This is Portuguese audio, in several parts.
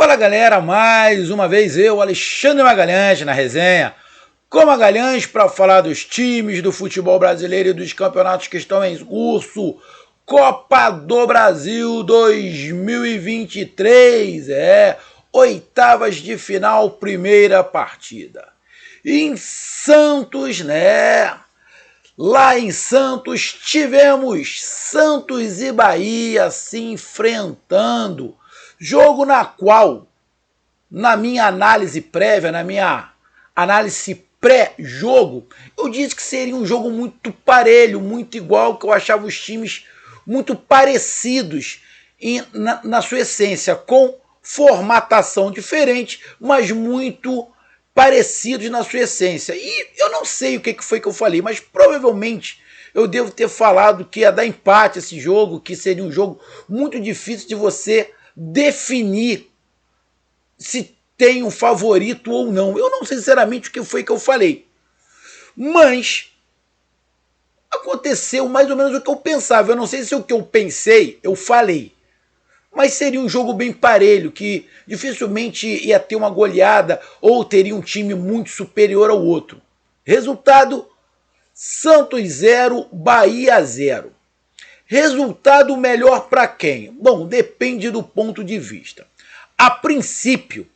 Fala galera, mais uma vez eu, Alexandre Magalhães, na resenha com Magalhães para falar dos times do futebol brasileiro e dos campeonatos que estão em curso. Copa do Brasil 2023, oitavas de final, primeira partida. Em Santos, lá em Santos tivemos Santos e Bahia se enfrentando. Jogo na qual, na minha análise prévia, na minha análise pré-jogo, eu disse que seria um jogo muito parelho, muito igual, que eu achava os times muito parecidos na sua essência, com formatação diferente, mas muito parecidos na sua essência. E eu não sei o que foi que eu falei, mas provavelmente eu devo ter falado que ia dar empate esse jogo, que seria um jogo muito difícil de você definir se tem um favorito ou não. Eu não sei sinceramente o que foi que eu falei, mas aconteceu mais ou menos o que eu pensava. Eu não sei se o que eu pensei eu falei, mas seria um jogo bem parelho, que dificilmente ia ter uma goleada ou teria um time muito superior ao outro. Resultado: Santos 0, Bahia 0. Resultado melhor para quem? Bom, depende do ponto de vista. A princípio,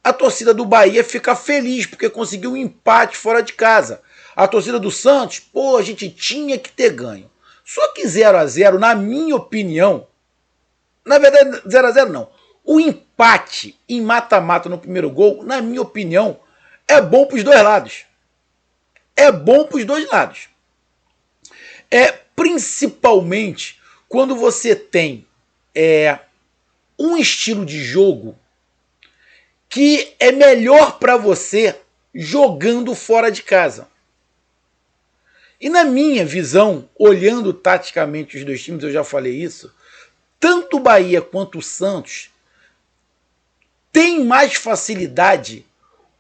a torcida do Bahia fica feliz porque conseguiu um empate fora de casa. A torcida do Santos, a gente tinha que ter ganho. Só que 0-0, na minha opinião, na verdade 0-0 não, o empate em mata-mata no primeiro gol, na minha opinião, é bom para os dois lados. É bom para os dois lados. Principalmente quando você tem um estilo de jogo que é melhor para você jogando fora de casa. E na minha visão, olhando taticamente os dois times, eu já falei isso, tanto o Bahia quanto o Santos têm mais facilidade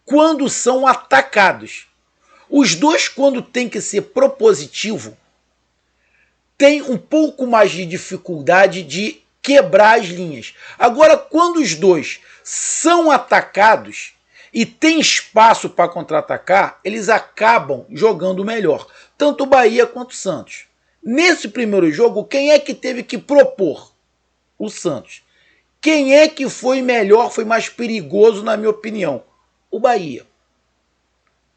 quando são atacados. Os dois, quando tem que ser propositivo, tem um pouco mais de dificuldade de quebrar as linhas. Agora, quando os dois são atacados e tem espaço para contra-atacar, eles acabam jogando melhor, tanto o Bahia quanto o Santos. Nesse primeiro jogo, quem é que teve que propor? O Santos. Quem é que foi melhor, foi mais perigoso, na minha opinião? O Bahia.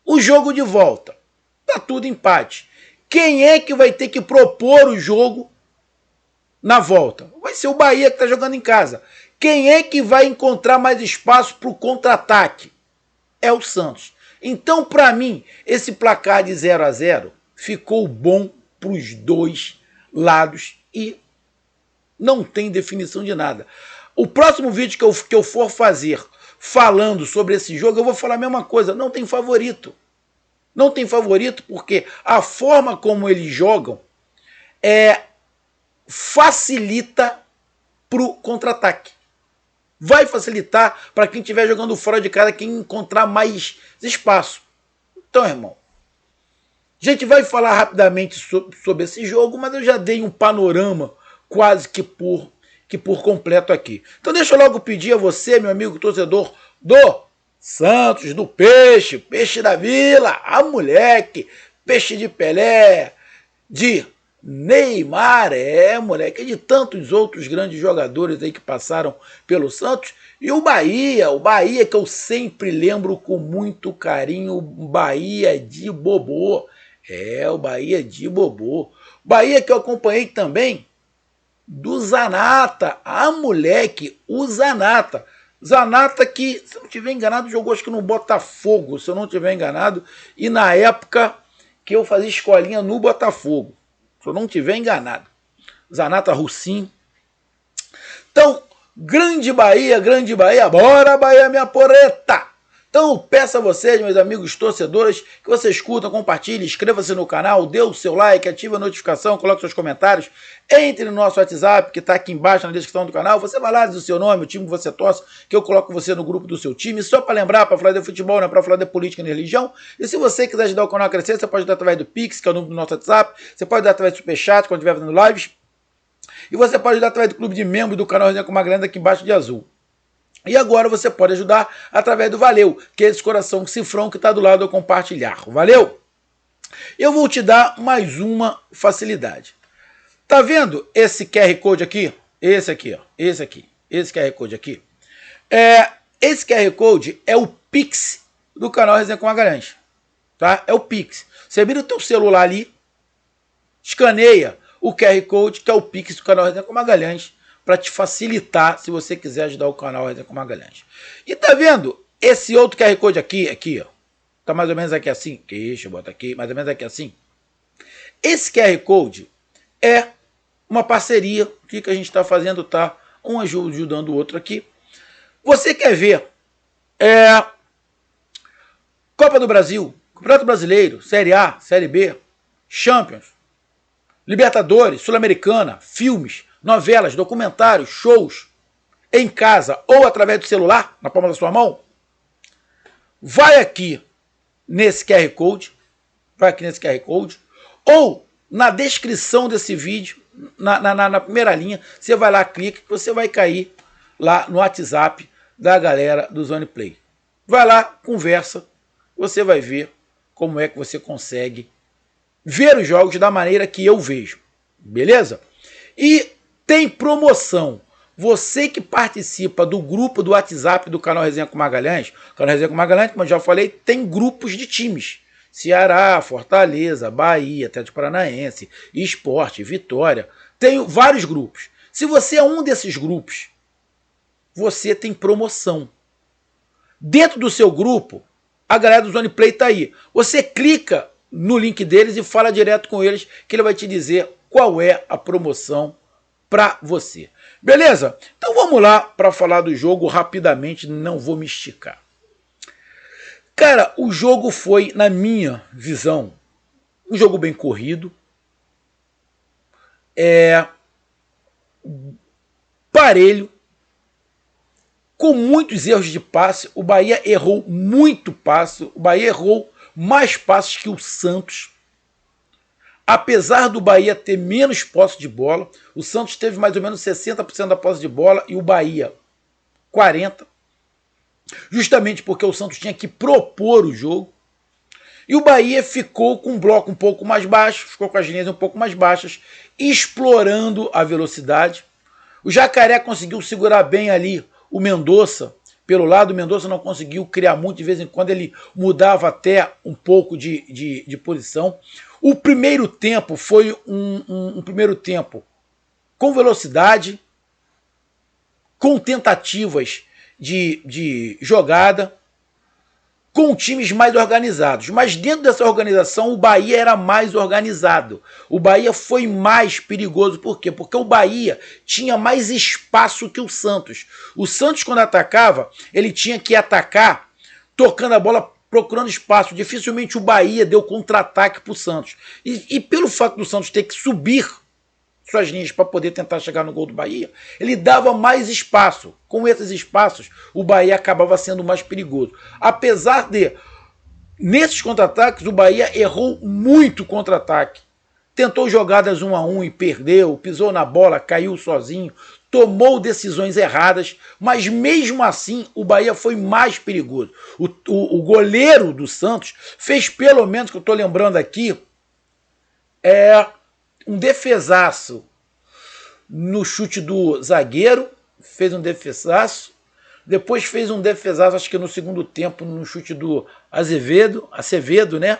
O jogo de volta, tá tudo empate. Quem é que vai ter que propor o jogo na volta? Vai ser o Bahia que está jogando em casa. Quem é que vai encontrar mais espaço para o contra-ataque? É o Santos. Então, para mim, esse placar de 0-0 ficou bom para os dois lados e não tem definição de nada. O próximo vídeo que eu for fazer falando sobre esse jogo, eu vou falar a mesma coisa. Não tem favorito. Não tem favorito porque a forma como eles jogam facilita para o contra-ataque. Vai facilitar para quem estiver jogando fora de casa, quem encontrar mais espaço. Então, irmão, a gente vai falar rapidamente sobre esse jogo, mas eu já dei um panorama quase que por completo aqui. Então deixa eu logo pedir a você, meu amigo torcedor do Santos, do Peixe, Peixe da Vila, a moleque, Peixe de Pelé, de Neymar, moleque, de tantos outros grandes jogadores aí que passaram pelo Santos, e o Bahia que eu sempre lembro com muito carinho, o Bahia de Bobô, o Bahia de Bobô, Bahia que eu acompanhei também do Zanata, moleque, o Zanata que, se eu não estiver enganado, jogou acho que no Botafogo, se eu não estiver enganado, e na época que eu fazia escolinha no Botafogo, se eu não estiver enganado. Zanata Russim. Então, grande Bahia, bora Bahia, minha poreta! Então, eu peço a vocês, meus amigos torcedores, que vocês curtam, compartilhem, inscreva-se no canal, dê o seu like, ative a notificação, coloque seus comentários, entre no nosso WhatsApp, que está aqui embaixo na descrição do canal, você vai lá, diz o seu nome, o time que você torce, que eu coloco você no grupo do seu time, só para lembrar, para falar de futebol, não é para falar de política nem religião, e se você quiser ajudar o canal a crescer, você pode ajudar através do Pix, que é o número do nosso WhatsApp, você pode ajudar através do Superchat, quando estiver fazendo lives, e você pode ajudar através do clube de membros do canal Resenha com Magalhães aqui embaixo de azul. E agora você pode ajudar através do Valeu, que é esse coração cifrão que está do lado do compartilhar. Valeu? Eu vou te dar mais uma facilidade. Tá vendo esse QR Code aqui? Esse aqui, ó. Esse aqui. Esse QR Code aqui. Esse QR Code é o Pix do canal Resenha com Magalhães. Tá? É o Pix. Você vira o teu celular ali, escaneia o QR Code, que é o Pix do canal Resenha com Magalhães, para te facilitar se você quiser ajudar o canal Resenha com Magalhães. E tá vendo esse outro QR Code aqui, ó. Tá mais ou menos aqui assim. Deixa eu botar aqui, mais ou menos aqui assim. Esse QR Code é uma parceria que a gente está fazendo, tá? Um ajudando o outro aqui. Você quer ver Copa do Brasil, Campeonato Brasileiro, Série A, Série B, Champions, Libertadores, Sul-Americana, filmes, novelas, documentários, shows, em casa ou através do celular, na palma da sua mão? Vai aqui nesse QR Code, ou na descrição desse vídeo, na primeira linha, você vai lá, clica, que você vai cair lá no WhatsApp da galera do Zone Play. Vai lá, conversa, você vai ver como é que você consegue ver os jogos da maneira que eu vejo, beleza? E tem promoção. Você que participa do grupo do WhatsApp do canal Resenha com Magalhães, canal Resenha com Magalhães, como eu já falei, tem grupos de times. Ceará, Fortaleza, Bahia, Atlético Paranaense, Sport, Vitória. Tem vários grupos. Se você é um desses grupos, você tem promoção. Dentro do seu grupo, a galera do Zone Play está aí. Você clica no link deles e fala direto com eles, que ele vai te dizer qual é a promoção para você. Beleza? Então vamos lá para falar do jogo rapidamente, não vou me esticar. Cara, o jogo foi, na minha visão, um jogo bem corrido. Parelho, com muitos erros de passe. O Bahia errou muito passe. O Bahia errou mais passes que o Santos. Apesar do Bahia ter menos posse de bola, o Santos teve mais ou menos 60% da posse de bola e o Bahia 40%. Justamente porque o Santos tinha que propor o jogo. E o Bahia ficou com um bloco um pouco mais baixo, ficou com as linhas um pouco mais baixas, explorando a velocidade. O Jacaré conseguiu segurar bem ali o Mendonça pelo lado. O Mendonça não conseguiu criar muito, de vez em quando ele mudava até um pouco de posição. O primeiro tempo foi um primeiro tempo com velocidade, com tentativas de jogada, com times mais organizados. Mas dentro dessa organização, o Bahia era mais organizado. O Bahia foi mais perigoso. Por quê? Porque o Bahia tinha mais espaço que o Santos. O Santos, quando atacava, ele tinha que atacar tocando a bola, procurando espaço. Dificilmente o Bahia deu contra-ataque para o Santos. E pelo fato do Santos ter que subir suas linhas para poder tentar chegar no gol do Bahia, ele dava mais espaço. Com esses espaços, o Bahia acabava sendo mais perigoso. Apesar de, nesses contra-ataques, o Bahia errou muito contra-ataque. Tentou jogadas 1-1 e perdeu, pisou na bola, caiu sozinho, tomou decisões erradas, mas mesmo assim o Bahia foi mais perigoso. O goleiro do Santos fez, pelo menos, que eu estou lembrando aqui, um defesaço no chute do zagueiro, fez um defesaço, depois fez um defesaço, acho que no segundo tempo, no chute do Acevedo, né?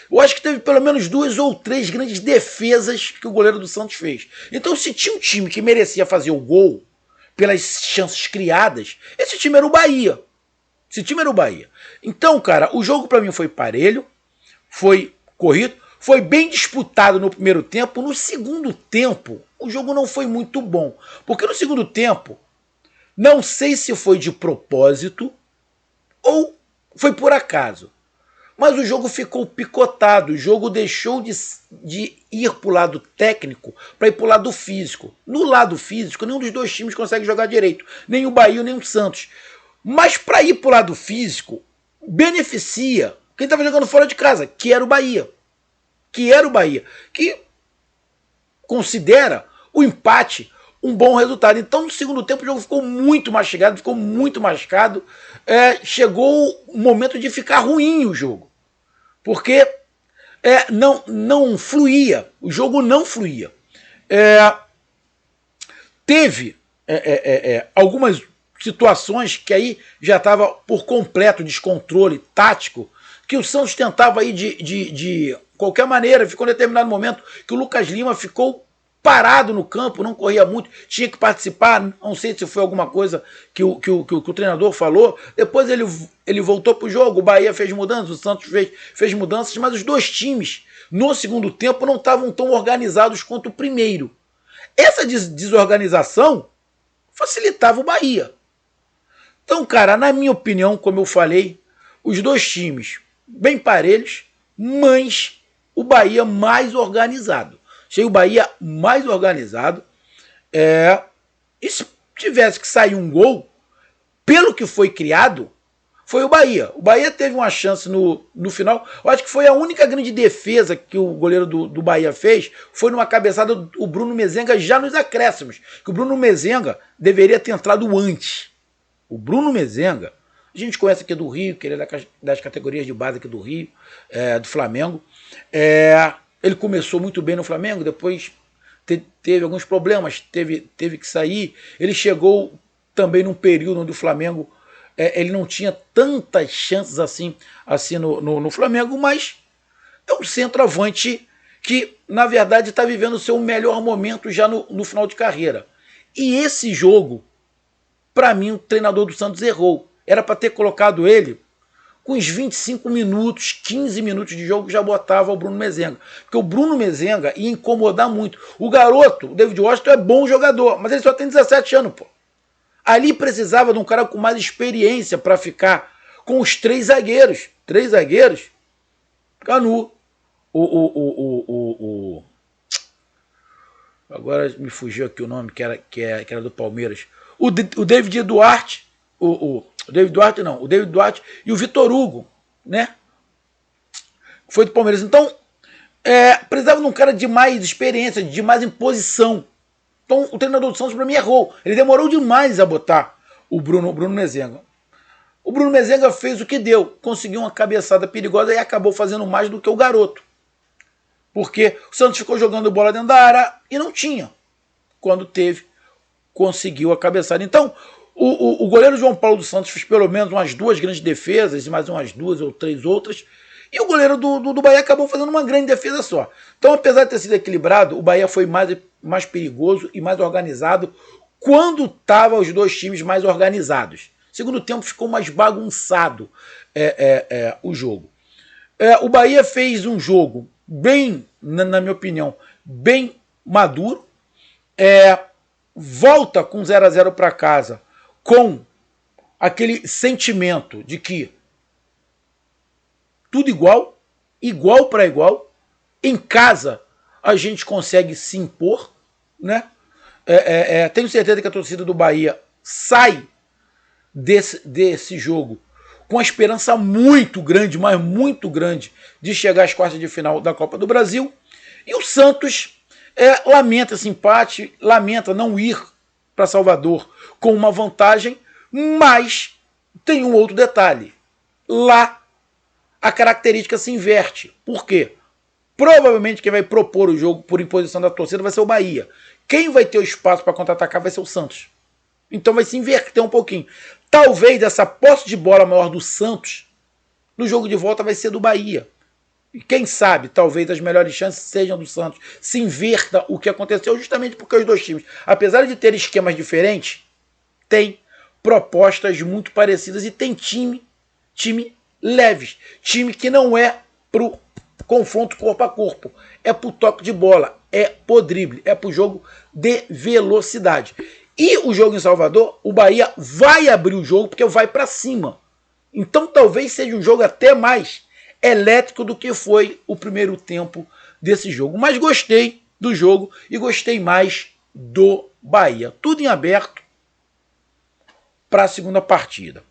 Eu acho que teve pelo menos 2 ou 3 grandes defesas que o goleiro do Santos fez. Então, se tinha um time que merecia fazer o gol pelas chances criadas, esse time era o Bahia. Então, cara, o jogo para mim foi parelho, foi corrido, foi bem disputado no primeiro tempo. No segundo tempo, o jogo não foi muito bom. Porque no segundo tempo, não sei se foi de propósito ou foi por acaso, mas o jogo ficou picotado. O jogo deixou de ir para o lado técnico para ir para o lado físico. No lado físico, nenhum dos dois times consegue jogar direito. Nem o Bahia, nem o Santos. Mas para ir para o lado físico, beneficia quem estava jogando fora de casa, que era o Bahia. Que considera o empate um bom resultado. Então, no segundo tempo, o jogo ficou muito mastigado, ficou muito mascado. Chegou o momento de ficar ruim o jogo. Porque não fluía. O jogo não fluía. Teve algumas situações que aí já estava por completo descontrole tático, que o Santos tentava aí de qualquer maneira. Ficou em determinado momento que o Lucas Lima ficou parado no campo, não corria muito, tinha que participar. Não sei se foi alguma coisa que o treinador falou. Depois ele voltou para o jogo, o Bahia fez mudanças, o Santos fez mudanças, mas os dois times no segundo tempo não estavam tão organizados quanto o primeiro. Essa desorganização facilitava o Bahia. Então, cara, na minha opinião, como eu falei, os dois times bem parelhos, mas o Bahia mais organizado. Achei o Bahia mais organizado. E se tivesse que sair um gol, pelo que foi criado, foi o Bahia. O Bahia teve uma chance no final. Eu acho que foi a única grande defesa que o goleiro do Bahia fez, foi numa cabeçada do Bruno Mezenga já nos acréscimos. Que o Bruno Mezenga deveria ter entrado antes. O Bruno Mezenga, a gente conhece aqui do Rio, que ele é das categorias de base aqui do Rio, do Flamengo. Ele começou muito bem no Flamengo, depois teve alguns problemas, teve que sair. Ele chegou também num período onde o Flamengo ele não tinha tantas chances assim no Flamengo, mas é um centroavante que, na verdade, está vivendo o seu melhor momento já no final de carreira. E esse jogo, para mim, o treinador do Santos errou. Era para ter colocado ele com uns 25 minutos, 15 minutos de jogo, já botava o Bruno Mezenga. Porque o Bruno Mezenga ia incomodar muito. O garoto, o David Washington, é bom jogador, mas ele só tem 17 anos, pô. Ali precisava de um cara com mais experiência para ficar com os três zagueiros. Três zagueiros. Canu. Agora me fugiu aqui o nome, que era do Palmeiras. O David Duarte. O David Duarte não. O David Duarte e o Vitor Hugo, né? Foi do Palmeiras. Então, precisava de um cara de mais experiência, de mais imposição. Então, o treinador do Santos, para mim, errou. Ele demorou demais a botar o Bruno Mezenga. O Bruno Mezenga fez o que deu. Conseguiu uma cabeçada perigosa e acabou fazendo mais do que o garoto. Porque o Santos ficou jogando bola dentro da área e não tinha. Quando teve, conseguiu a cabeçada. Então, o goleiro João Paulo dos Santos fez pelo menos umas 2 grandes defesas e mais umas 2 ou 3 outras. E o goleiro do Bahia acabou fazendo uma grande defesa só. Então, apesar de ter sido equilibrado, o Bahia foi mais perigoso e mais organizado quando estavam os dois times mais organizados. Segundo tempo ficou mais bagunçado o jogo. O Bahia fez um jogo bem, na minha opinião, bem maduro. Volta com 0-0 para casa com aquele sentimento de que tudo igual para igual. Em casa a gente consegue se impor, né? Tenho certeza que a torcida do Bahia sai desse jogo com a esperança muito grande, mas muito grande, de chegar às quartas de final da Copa do Brasil. E o Santos lamenta esse empate, lamenta não ir para Salvador com uma vantagem, mas tem um outro detalhe. Lá a característica se inverte. Por quê? Provavelmente quem vai propor o jogo por imposição da torcida vai ser o Bahia. Quem vai ter o espaço para contra-atacar vai ser o Santos. Então vai se inverter um pouquinho. Talvez essa posse de bola maior do Santos, no jogo de volta vai ser do Bahia. E quem sabe, talvez as melhores chances sejam do Santos. Se inverta o que aconteceu justamente porque os dois times, apesar de ter esquemas diferentes, têm propostas muito parecidas e tem time leves. Time que não é pro confronto corpo a corpo. É pro toque de bola, é pro drible, é pro jogo de velocidade. E o jogo em Salvador, o Bahia vai abrir o jogo porque vai para cima. Então talvez seja um jogo até mais elétrico do que foi o primeiro tempo desse jogo. Mas gostei do jogo e gostei mais do Bahia. Tudo em aberto para a segunda partida.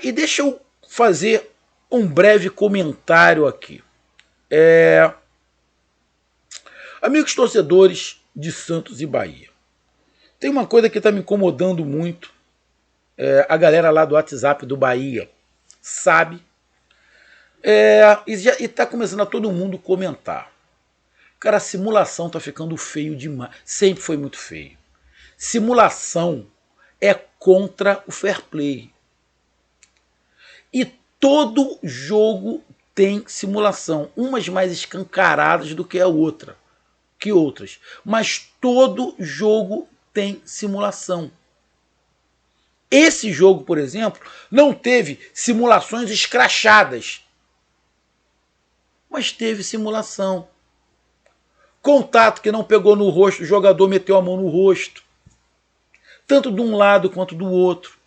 E deixa eu fazer um breve comentário aqui. Amigos torcedores de Santos e Bahia, Tem uma coisa que está me incomodando muito. A galera lá do WhatsApp do Bahia sabe. E está começando a todo mundo comentar. Cara, a simulação tá ficando feio demais. Sempre foi muito feio. Simulação é contra o fair play. E todo jogo tem simulação. Umas mais escancaradas do que a outra. Que outras. Mas todo jogo tem simulação. Esse jogo, por exemplo, não teve simulações escrachadas. Mas teve simulação. Contato que não pegou no rosto, o jogador meteu a mão no rosto. Tanto de um lado quanto do outro.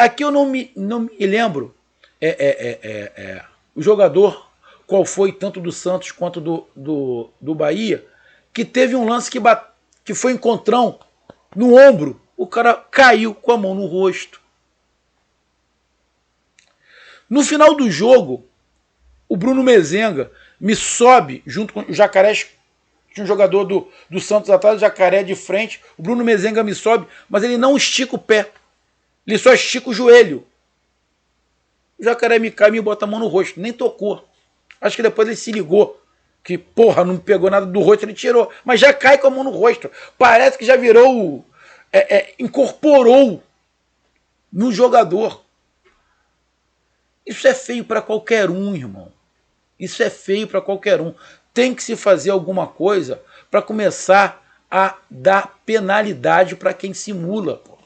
Aqui eu não me lembro o jogador, qual foi, tanto do Santos quanto do Bahia, que teve um lance que foi encontrão no ombro. O cara caiu com a mão no rosto. No final do jogo, o Bruno Mezenga me sobe junto com o Jacaré. Tinha um jogador do Santos atrás, o Jacaré de frente. O Bruno Mezenga me sobe, mas ele não estica o pé. Ele só estica o joelho. O Jacaré me cai e me bota a mão no rosto. Nem tocou. Acho que depois ele se ligou. Que, porra, não pegou nada do rosto, ele tirou. Mas já cai com a mão no rosto. Parece que já virou... incorporou no jogador. Isso é feio para qualquer um, irmão. Isso é feio para qualquer um. Tem que se fazer alguma coisa para começar a dar penalidade para quem simula. Pô.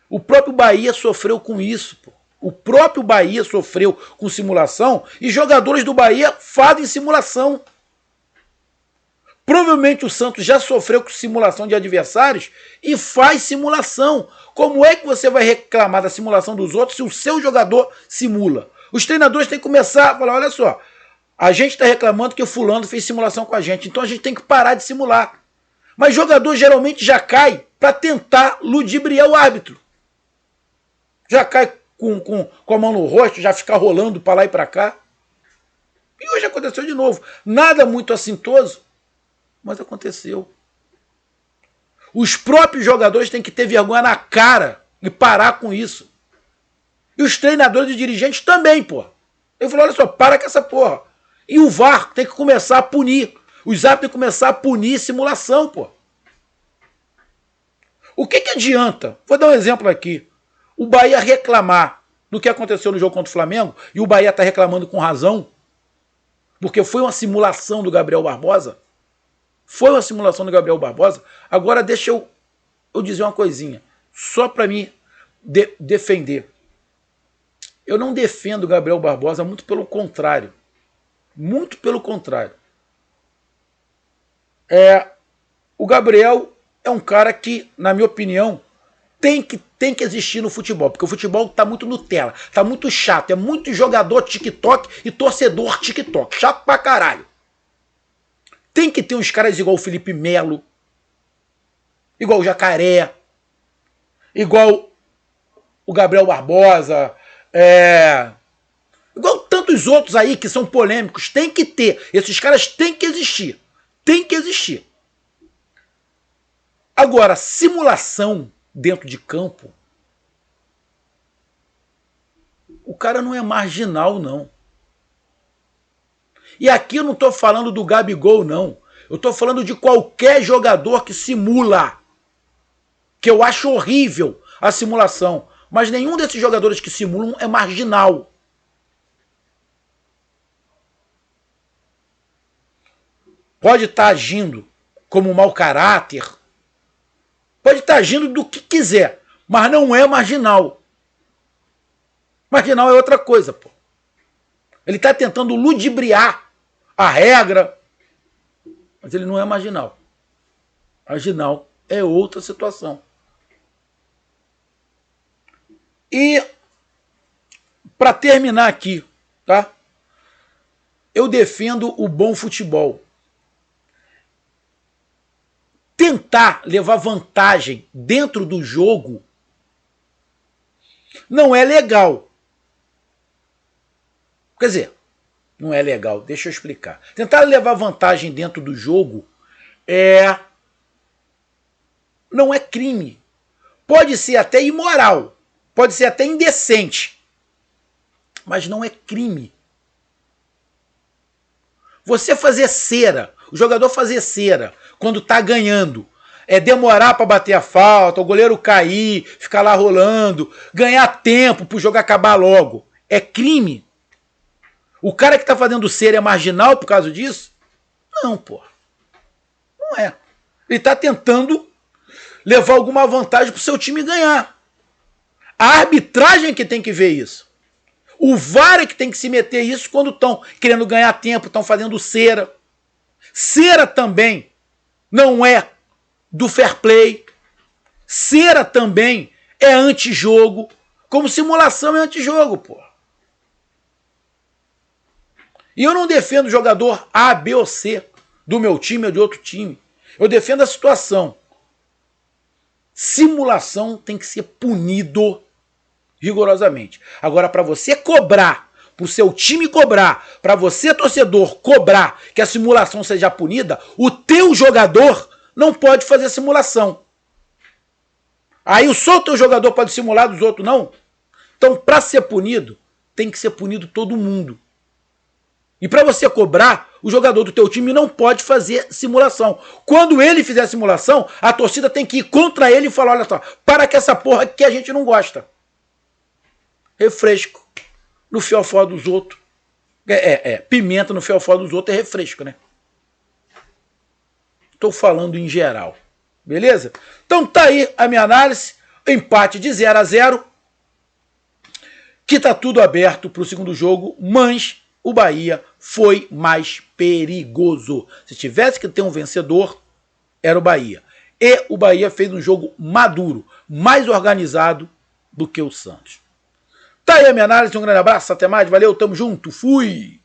O próprio Bahia sofreu com isso. Pô. O próprio Bahia sofreu com simulação e jogadores do Bahia fazem simulação. Provavelmente o Santos já sofreu com simulação de adversários e faz simulação. Como é que você vai reclamar da simulação dos outros se o seu jogador simula? Os treinadores têm que começar a falar, olha só, a gente está reclamando que o fulano fez simulação com a gente, então a gente tem que parar de simular. Mas jogador geralmente já cai para tentar ludibriar o árbitro. Já cai com a mão no rosto, já fica rolando para lá e para cá. E hoje aconteceu de novo. Nada muito assintoso, mas aconteceu. Os próprios jogadores têm que ter vergonha na cara e parar com isso. E os treinadores e dirigentes também, pô. Eu falei, olha só, para com essa porra. E o VAR tem que começar a punir. Os árbitros têm que começar a punir simulação, pô. O que adianta? Vou dar um exemplo aqui. O Bahia reclamar do que aconteceu no jogo contra o Flamengo, e o Bahia está reclamando com razão, porque foi uma simulação do Gabriel Barbosa. Foi uma simulação do Gabriel Barbosa. Agora deixa eu dizer uma coisinha, só para me defender. Eu não defendo o Gabriel Barbosa, muito pelo contrário. Muito pelo contrário. O Gabriel é um cara que, na minha opinião, tem que existir no futebol, porque o futebol tá muito Nutella, tá muito chato, é muito jogador TikTok e torcedor TikTok, chato pra caralho. Tem que ter uns caras igual o Felipe Melo, igual o Jacaré, igual o Gabriel Barbosa, igual tantos outros aí que são polêmicos. Tem que ter, esses caras têm que existir, tem que existir. Agora, simulação dentro de campo, o cara não é marginal, não. E aqui eu não estou falando do Gabigol, não. Eu estou falando de qualquer jogador que simula. Que eu acho horrível a simulação. Mas nenhum desses jogadores que simulam é marginal. Pode estar agindo como mau caráter. Pode estar agindo do que quiser. Mas não é marginal. Marginal é outra coisa, pô. Ele está tentando ludibriar a regra, mas ele não é marginal. Marginal é outra situação. E, para terminar aqui, tá? Eu defendo o bom futebol. Tentar levar vantagem dentro do jogo não é legal. Quer dizer, não é legal, deixa eu explicar. Tentar levar vantagem dentro do jogo não é crime. Pode ser até imoral, pode ser até indecente, mas não é crime. Você fazer cera, o jogador fazer cera quando tá ganhando, demorar para bater a falta, o goleiro cair, ficar lá rolando, ganhar tempo pro jogo acabar logo, é crime? O cara que tá fazendo cera é marginal por causa disso? Não, pô. Não é. Ele tá tentando levar alguma vantagem pro seu time ganhar. A arbitragem é que tem que ver isso. O VAR é que tem que se meter isso quando estão querendo ganhar tempo, estão fazendo cera. Cera também não é do fair play. Cera também é antijogo. Como simulação é antijogo, pô. E eu não defendo jogador A, B ou C do meu time ou de outro time. Eu defendo a situação. Simulação tem que ser punido rigorosamente. Agora, para você cobrar, para o seu time cobrar, para você, torcedor, cobrar que a simulação seja punida, o teu jogador não pode fazer simulação. Aí só o teu jogador pode simular, dos outros não. Então, para ser punido, tem que ser punido todo mundo. E para você cobrar, o jogador do teu time não pode fazer simulação. Quando ele fizer simulação, a torcida tem que ir contra ele e falar, olha só, para com essa porra que a gente não gosta. Refresco no fiofó dos outros. Pimenta no fiofó dos outros é refresco, né? Estou falando em geral. Beleza? Então tá aí a minha análise. Empate de 0-0. Que tá tudo aberto para o segundo jogo, mas o Bahia foi mais perigoso. Se tivesse que ter um vencedor, era o Bahia. E o Bahia fez um jogo maduro, mais organizado do que o Santos. Tá aí a minha análise, um grande abraço, até mais, valeu, tamo junto, fui!